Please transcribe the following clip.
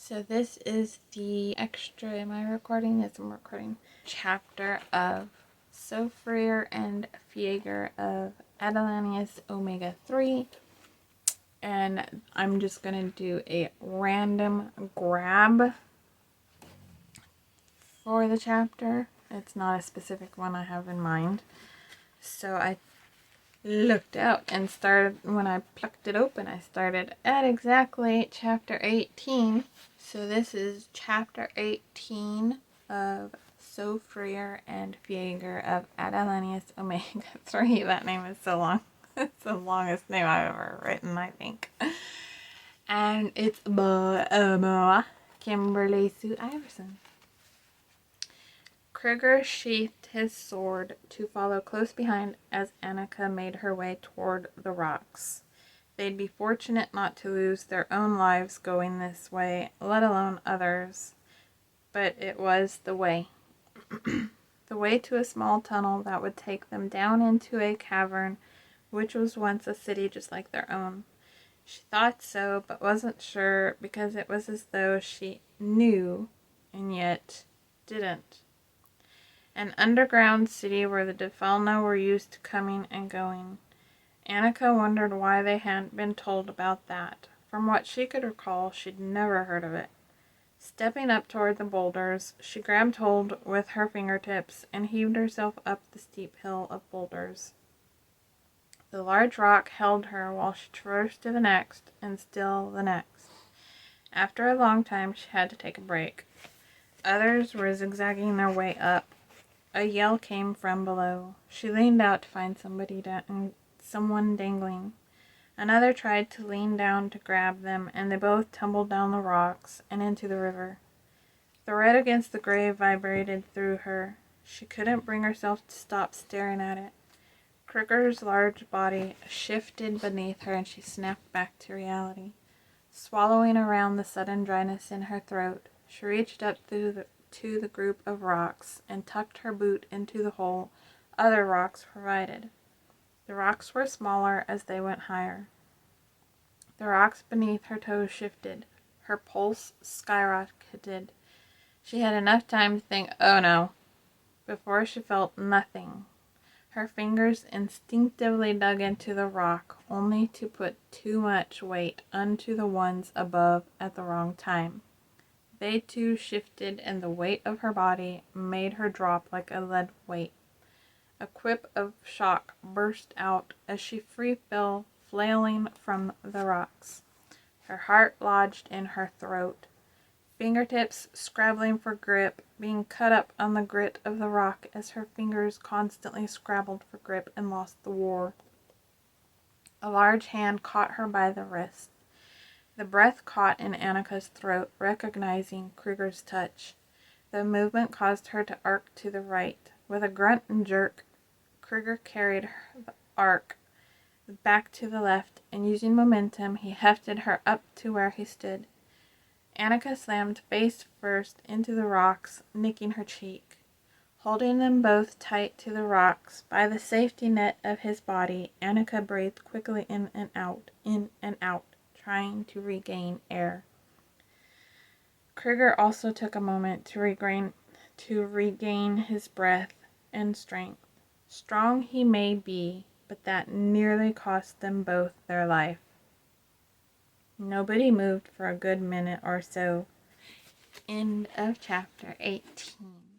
So this is the extra, am I recording? Yes, I'm recording. Chapter of Sofrir and Pheirgr of Atalantius Omega 3. And I'm just going to do a random grab for the chapter. It's not a specific one I have in mind. So I looked out and started, when I plucked it open, I started at exactly chapter 18. So this is chapter 18 of Sofrir and Pheirgr of Atalantius Omega 3. That name is so long. It's the longest name I've ever written, I think. And it's by Kimberly Sue Iverson. Pheirgr sheathed his sword to follow close behind as Annika made her way toward the rocks. They'd be fortunate not to lose their own lives going this way, let alone others. But it was the way. The way to a small tunnel that would take them down into a cavern, which was once a city just like their own. She thought so, but wasn't sure, because it was as though she knew, and yet didn't. An underground city where the Defalna were used to coming and going. Annika wondered why they hadn't been told about that. From what she could recall, she'd never heard of it. Stepping up toward the boulders, she grabbed hold with her fingertips and heaved herself up the steep hill of boulders. The large rock held her while she traversed to the next, and still the next. After a long time, she had to take a break. Others were zigzagging their way up. A yell came from below. She leaned out to find someone dangling. Another tried to lean down to grab them, and they both tumbled down the rocks and into the river. The red against the grave vibrated through her. She couldn't bring herself to stop staring at it. Pheirgr's large body shifted beneath her, and she snapped back to reality. Swallowing around the sudden dryness in her throat, she reached up to the group of rocks and tucked her boot into the hole other rocks provided. The rocks were smaller as they went higher. The rocks beneath her toes shifted. Her pulse skyrocketed. She had enough time to think, "Oh no," before she felt nothing. Her fingers instinctively dug into the rock, only to put too much weight onto the ones above at the wrong time. They too shifted, and the weight of her body made her drop like a lead weight. A quip of shock burst out as she free fell, flailing from the rocks. Her heart lodged in her throat. Fingertips scrabbling for grip, being cut up on the grit of the rock as her fingers constantly scrabbled for grip and lost the war. A large hand caught her by the wrist. The breath caught in Annika's throat, recognizing Pheirgr's touch. The movement caused her to arc to the right. With a grunt and jerk, Pheirgr carried the arc back to the left, and using momentum, he hefted her up to where he stood. Annika slammed face first into the rocks, nicking her cheek. Holding them both tight to the rocks by the safety net of his body, Annika breathed quickly in and out, trying to regain air. Pheirgr also took a moment to regain his breath and strength. Strong he may be, but that nearly cost them both their life. Nobody moved for a good minute or so. End of chapter 18.